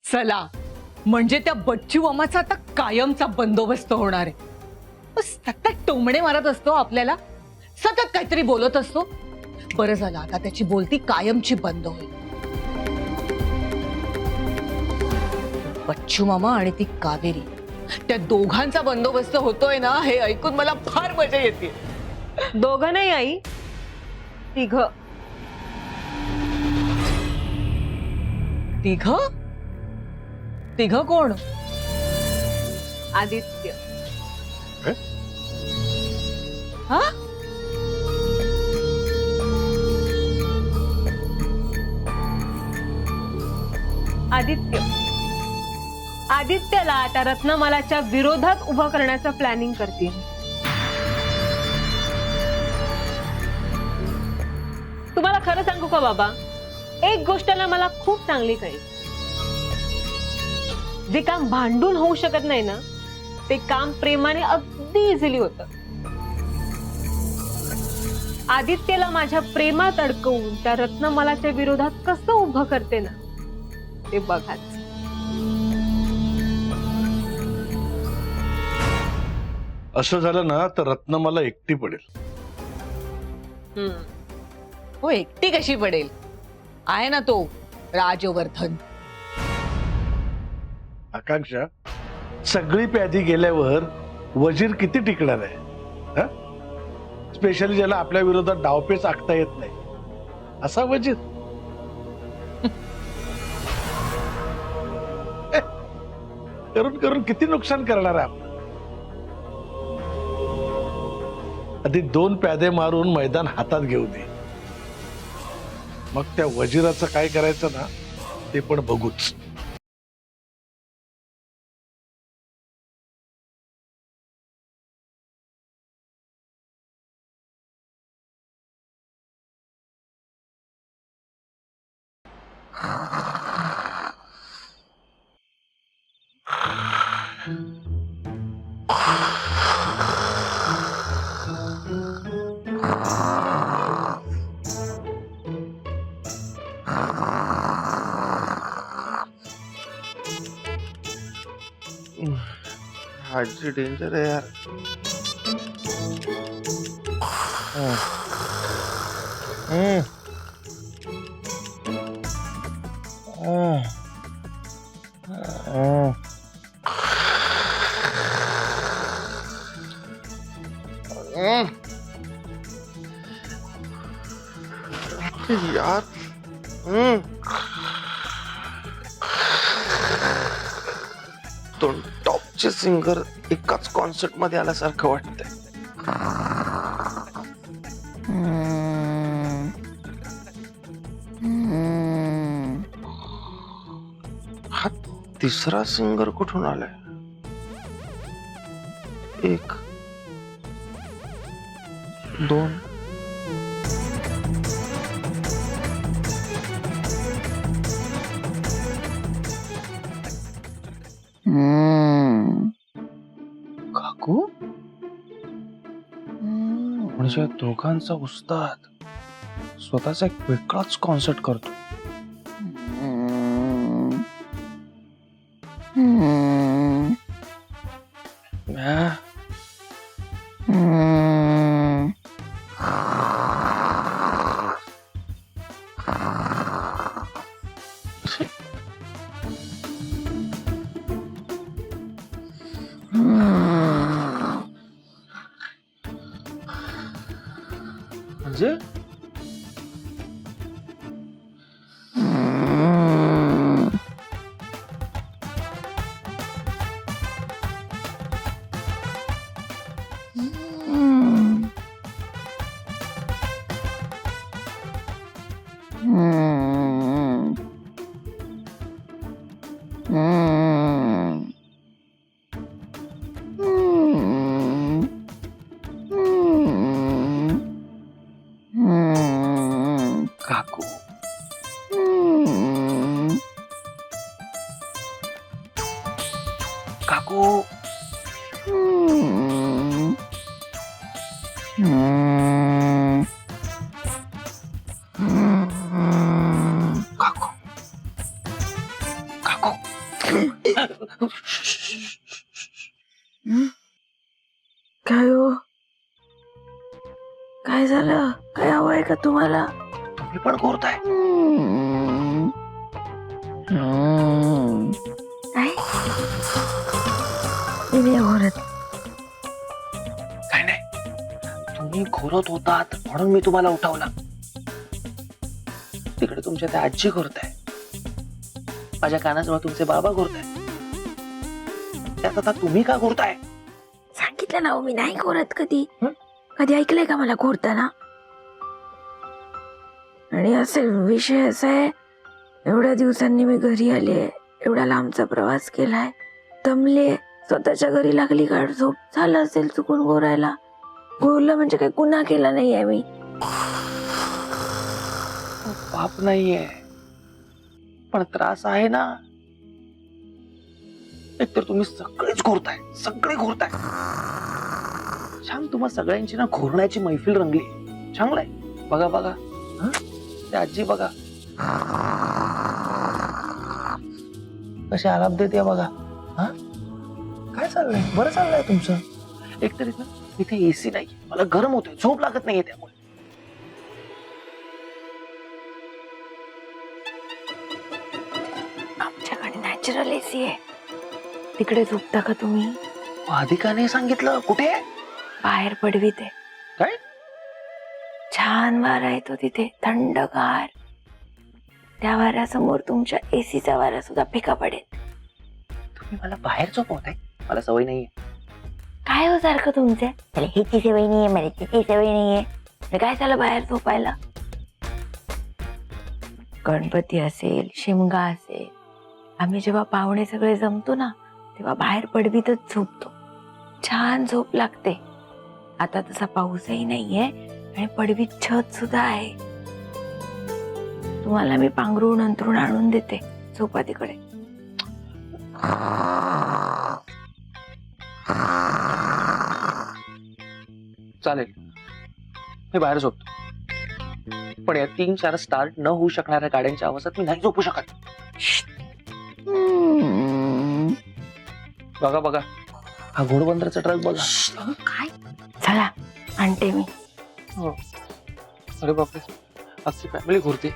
चला म्हणजे त्या बच्चू मामाचा आता कायमचा बंदोबस्त होणार आहे. सतत टोमणे मारत असतो आपल्याला, सतत काहीतरी बोलत असतो. बरं झालं आता त्याची बोलती कायमची बंद होईल. बच्चू मामा आणि ती कावेरी, त्या दोघांचा बंदोबस्त होतोय ना, हे ऐकून मला फार मजा येते. दोघं नाही आई, तिघ. तिघ? तिघ कोण? आदित्य. हा? आदित्य. आदित्यला आता रत्नमालाच्या विरोधात उभं करण्याचं प्लॅनिंग करते. तुम्हाला खरं सांगू का बाबा, एक गोष्ट ना मला खूप चांगली कळली. जे काम भांडून होऊ शकत नाही ना, ते काम प्रेमाने अगदी इझिली होतं. आदित्यला माझ्या प्रेमात अडकवून त्या रत्नमालाच्या विरोधात कसं उभं करते ना, ते बघाच. असं झालं ना तर रत्नमाला एकटी पडेल. हो, एकटी कशी पडेल? आहे ना तो राजवर्धन. आकांक्षा, सगळी प्यादी गेल्यावर वजीर किती टिकणार आहे? स्पेशली ज्याला आपल्या विरोधात डावपेच आखता येत नाही, असा वजीर. करून करून किती नुकसान करणार आहे आपण. आधी 2 प्यादे मारून मैदान हातात घेऊ दे, मग त्या वजीराचं काय करायचं ना ते पण बघूच. हाजी डेंजर है यार. यार दोन टॉपचे सिंगर एकाच कॉन्सर्ट मध्ये आल्यासारखं वाटतंय. हा तिसरा सिंगर कुठून आलाय? 1 2 काकू. म्हणजे दोघांचा उस्ताद स्वतःचा एक वेगळाच कॉन्सर्ट करतो. म्हणजे काकू. काकू. काकू. काकू. काय हो? काय झालं? काय हवंय का तुम्हाला? तुम्ही पण घोरताय. काय? मी नाही घोरत. काय नाही, तुम्ही घोरत होतात म्हणून मी तुम्हाला उठवलं. तिकडे तुमच्या त्या आजी घोरताय, माझ्या कानाजवळ तुमचे बाबा घोरताय. त्यात आता तुम्ही का घोरताय? सांगितलं ना हो, मी नाही घोरत कधी. कधी ऐकलंय का मला घोरताना? आणि असे विषय असा आहे, एवढ्या दिवसांनी मी घरी आले, एवढा लांबचा प्रवास केलाय, दमले, स्वतःच्या घरी लागली गाड झोप, झालं असेल चुकून घोरायला. घोरलं म्हणजे काही गुन्हा केला नाहीये मी. पाप नाहीये, पण त्रास आहे ना. एकतर तुम्ही सगळेच घोरताय, सगळे घोरताय. छान, तुम्हा सगळ्यांची ना घोरण्याची मैफिल रंगली. चांगलंय. बघा बघा, त्या आजी बघा कशी आलाप देते बघा. हा, काय चाललंय? बरं चाललंय तुमचं. एकतर इथे एसी नाही, मला गरम होतोय, झोप लागत नाहीये त्यामुळे. आमच्याकडे नॅचरल एसी आहे, तिकडे झोपता का तुम्ही? आधी का नाही सांगितलं? कुठे? बाहेर पडवीत आहे. काय? छान वारा येतो तिथे, थंडगार. त्या वाऱ्यासमोर तुमच्या एसीचा वारा सुद्धा फिका पडेल. तुम्ही मला बाहेर झोपवताय? मला सवय नाहीये. काय हो सारखं तुमचे? मला ह्याची सवय नाहीये, मला तिची सवय नाहीये. मग काय झालं बाहेर झोपायला? गणपती असेल, शिमगा असेल, आम्ही जेव्हा पाहुणे सगळे जमतो ना, तेव्हा बाहेर पडवीतच झोपतो. छान झोप लागते. आता तसा पाऊसही नाहीये आणि पडवीत छत सुद्धा आहे. तुम्हाला मी पांघरूण अंथरूण आणून देते, झोपा तिकडे. चालेल, मी बाहेर झोपतो. पण या 3-4 स्टार्ट न होऊ शकणाऱ्या गाड्यांच्या आवाजात मी नाही झोपू शकत. बघा बघा, हा घोडबंदरचा ट्रक बघा. काय? चला आणते मी. हो. अरे बापरे, अख्खी फॅमिली घोरते.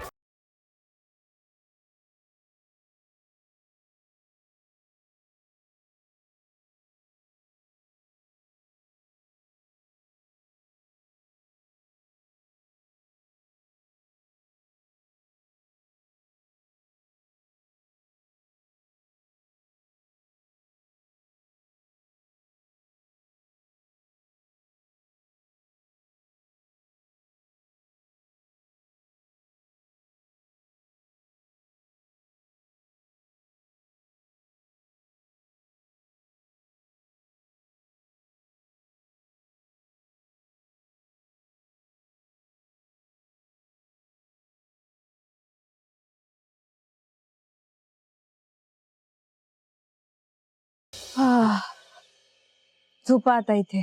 झोपा आता इथे.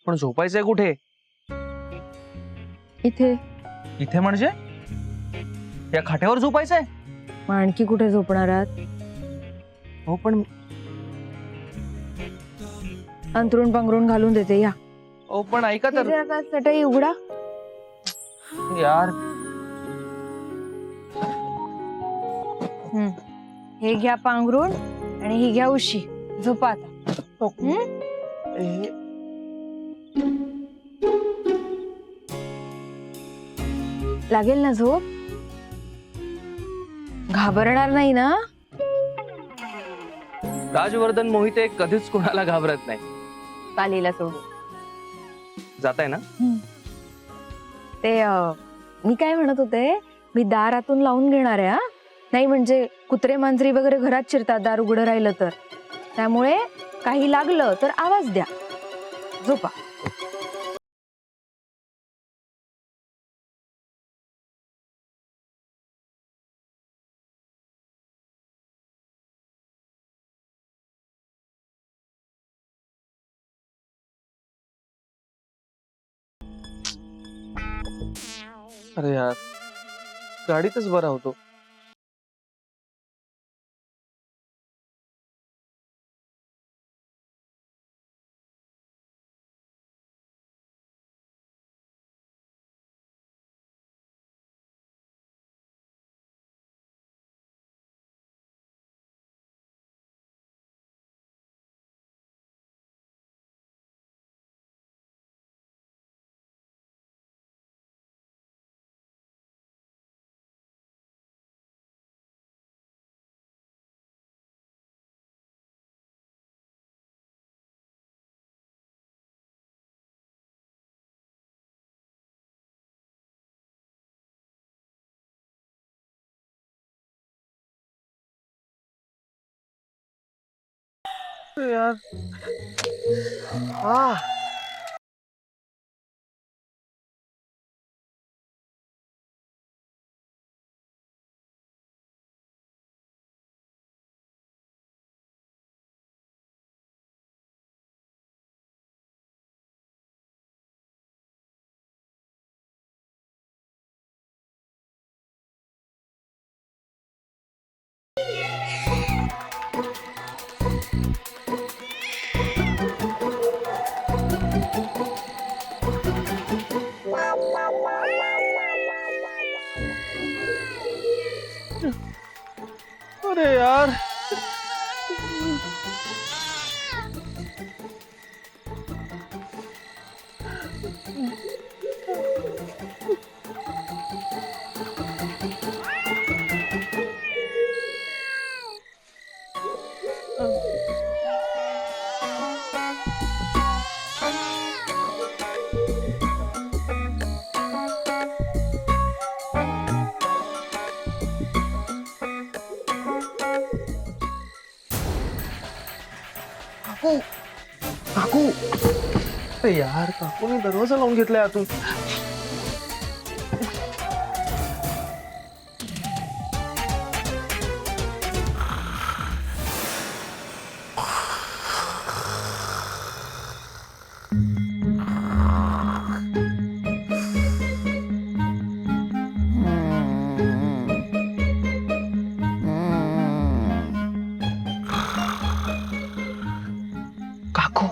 पण झोपायचंय कुठे? इथे. इथे म्हणजे या खाट्यावर झोपायचंय? मग आणखी कुठे झोपणार आहात? हो, पण अंथरूण पांघरूण घालून देते, या. हो, पण ऐका तर चटई उघडा. यार. हे घ्या पांघरूण आणि ही घ्या उशी. झोपा आता. लागेल ना झोप? घाबरणार नाही ना? राजवर्धन मोहिते कधीच कोणाला घाबरत नाही. पालीला सोडून. जाताय ना? ते मी काय म्हणत होते, मी दार आतून लावून घेणार आहे. नाही म्हणजे कुत्रे मांजरी वगैरे घरात शिरतात दार उघडं राहिलं तर. त्यामुळे काही लागलं तर आवाज द्या. झोपा. अरे यार, गाडीतच बरा होतो. यार हा अरे यार काकू काकू अरे यार काकूने दरवाजा लावून घेतलाय आतून काकू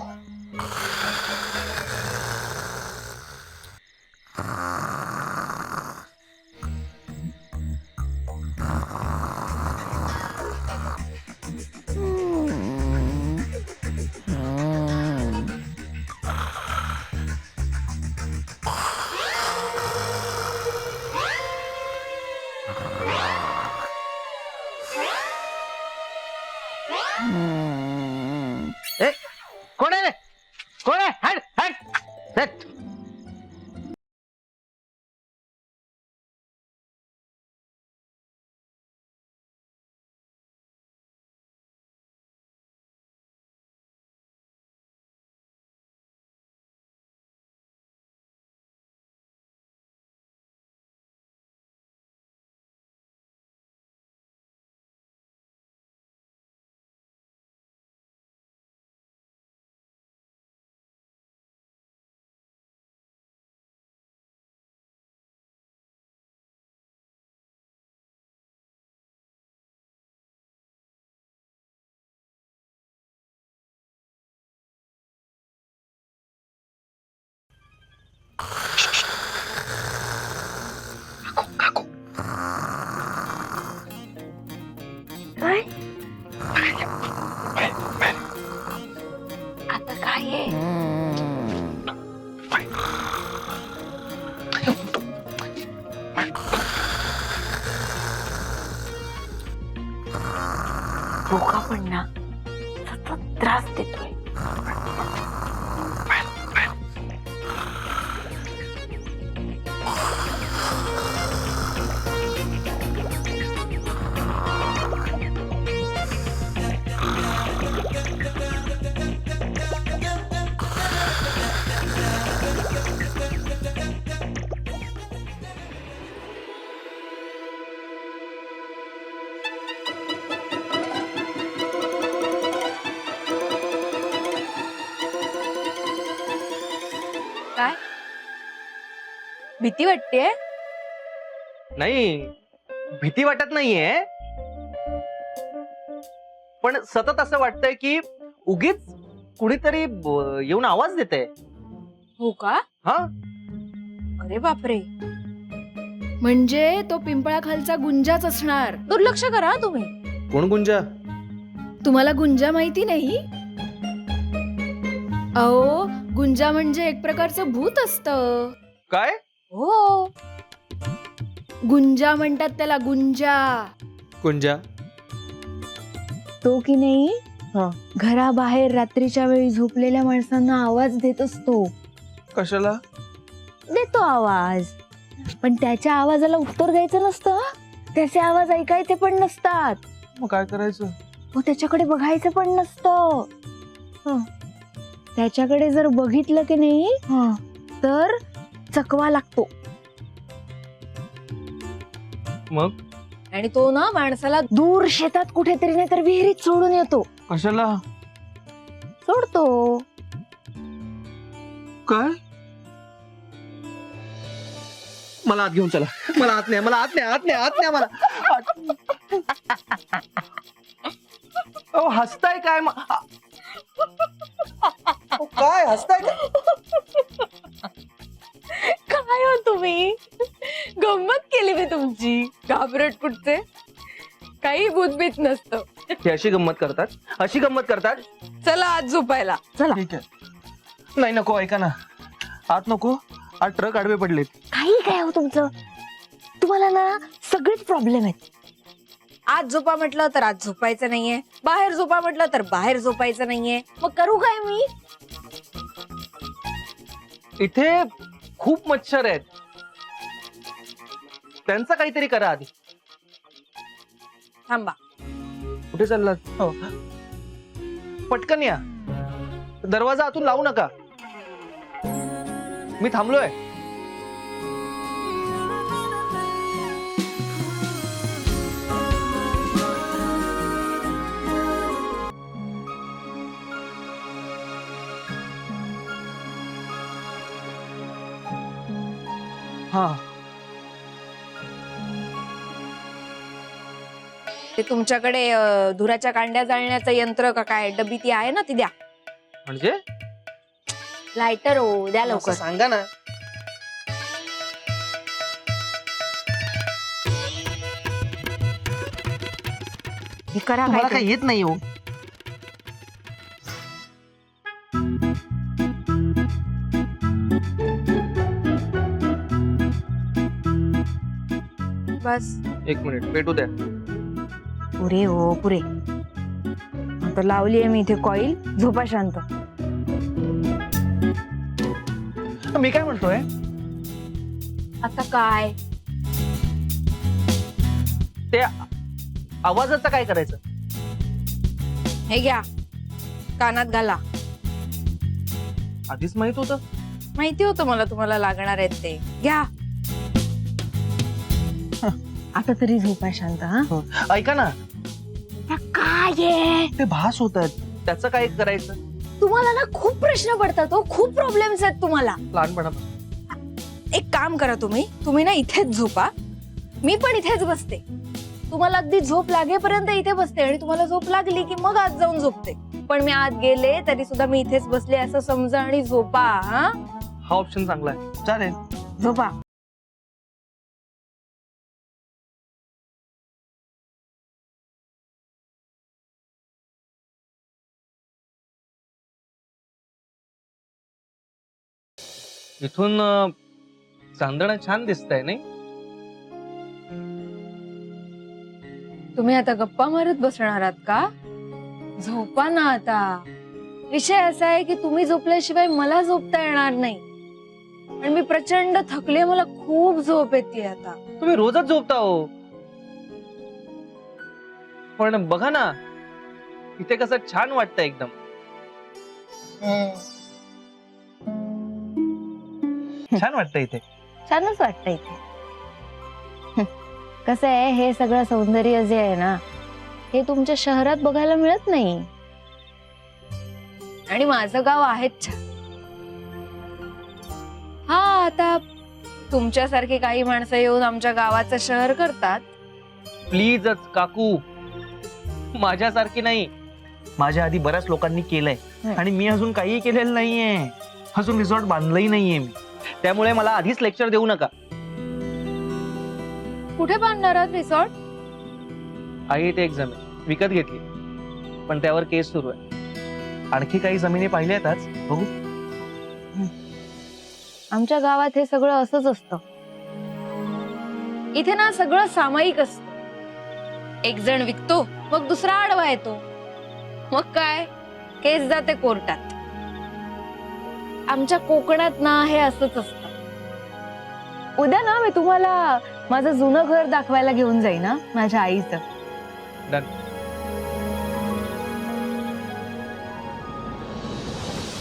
ए कोण आहे रे कोण आहे हट हट हट काकू काय आता काय आहे डोका पण ना सतत त्रास देतोय काय भीती वाटतेय नाही भीती वाटत नाहीये पण सतत असं वाटतंय की उगीच कुणीतरी येऊन आवाज देते हो का हा अरे बापरे म्हणजे तो पिंपळाखालचा गुंजाच असणार दुर्लक्ष करा तुम्ही कोण गुंजा तुम्हाला गुंजा माहिती नाही अहो गुंजा म्हणजे एक प्रकारचं भूत असतं काय हो गुंजा म्हणतात त्याला गुंजा गुंजा तो की नाही हा. घराबाहेर रात्रीच्या वेळी झोपलेल्या माणसांना आवाज देत असतो कशाला देतो आवाज पण त्याच्या आवाजाला उत्तर द्यायचं नसतं हं. त्याचे आवाज ऐकायचे पण नसतात मग काय करायचं व त्याच्याकडे बघायचं पण नसतं त्याच्याकडे जर बघितलं की नाही तर चकवा लागतो. मग आणि तो ना माणसाला दूर शेतात कुठेतरी नाही तर विहिरीत सोडून येतो. कशाला? सोडतो. काय? मला आत घेऊन चला. मला आत नाही, मला आत नाही, आत नाही, आत नाही मला. हसताय काय? काय हसताय काय हो तुम्ही? गंमत केली मी तुमची. घाबरट कुठचे? काही भूतभीत नसतं. हे अशी गंमत करतात, अशी गंमत करतात. चला आज झोपायला. चला. ठीक आहे. नाही नको, ऐका ना, आत नको. आज ट्रक आडवे पडलेत. काही काय हो तुमचं? तुम्हाला ना सगळेच प्रॉब्लेम आहेत. आज झोपा म्हटलं तर आज झोपायचं नाहीये, बाहेर झोपा म्हटलं तर बाहेर झोपायचं नाहीये. मग करू काय मी? इथे खूप मच्छर आहेत, त्यांचा काहीतरी करा आधी. थांबा. कुठे चाललात? हो, पटकन या. दरवाजा आतून लावू नका, मी थांबलोय. हा, ते तुमच्याकडे धुराच्या कांड्या जाळण्याचं यंत्र का काय डबी ती आहे ना, ती द्या. म्हणजे लायटर हो, द्या लवकर. सांगा ना. हे करा मला काय काही येत नाही हो. बस. एक मिनिट, पेटू द्या. पुरे हो पुरे. आता लावली आहे मी इथे कॉईल. झोपा शांत. मी काय म्हणतोय, आता काय? ते आवाजाचं काय करायचं? हे घ्या, कानात घाला. आधीच माहित होतं. माहिती होतं मला तुम्हाला लागणार आहेत ते. घ्या. आता तरी झोपा शांत. हा, ऐका ना, काय आहे? ते भास होत आहेत, त्याचं काय करायचं? तुम्हाला ना खूप प्रश्न पडतात हो, खूप प्रॉब्लेम्स आहेत तुम्हाला. लहानपणापासून. एक काम करा, तुम्ही ना इथेच झोपा. मी पण इथेच बसते. तुम्हाला अगदी झोप लागेपर्यंत इथे बसते आणि तुम्हाला झोप लागली की मग आत जाऊन झोपते. पण मी आत गेले तरी सुद्धा मी इथेच बसले असं समजा आणि झोपा. हा ऑप्शन चांगला आहे. चालेल, झोपा. इथून चांदणं छान दिसतंय नाही? तुम्ही आता गप्पा मारत बसणार आहात का? झोपा ना आता. विषय असा आहे की तुम्ही झोपल्याशिवाय मला झोपता येणार नाही. आणि मी प्रचंड थकले, मला खूप झोप येते आता. तुम्ही रोजच झोपता हो. पण बघा ना, इथे कसं छान वाटतं एकदम. छान वाटतं इथे. छानच वाटतं इथे. कसं आहे, हे सगळं सौंदर्य जे आहे ना, हे तुमच्या शहरात बघायला मिळत नाही. आणि माझं गाव आहेच छान. हा, आता तुमच्यासारखी काही माणसं येऊन आमच्या गावाचं शहर करतात. प्लीजच काकू, माझ्यासारखी नाही. माझ्या आधी बऱ्याच लोकांनी केलंय आणि मी अजून काही केलेलं नाहीये. अजून रिसॉर्ट बांधलंही नाहीये मी. त्यामुळे मला आधीच लेक्चर देऊ नका. कुठे बांधणार आहात रिसॉर्ट? आहे इथे एक जमीन विकत घेतली, पण त्यावर केस सुरू आहे. आणखी काही जमिनी पाहिल्या आहेत आज, बघू. आमच्या गावात हे सगळं असंच असतं. इथे ना सगळं सामायिक असतं. एक जण विकतो, मग दुसरा आडवा येतो. मग काय, केस जाते कोर्टात. आमच्या कोकणात ना हे असंच असतं. उद्या ना मी तुम्हाला माझं जुनं घर दाखवायला घेऊन जाईन, माझ्या आईचं. डन.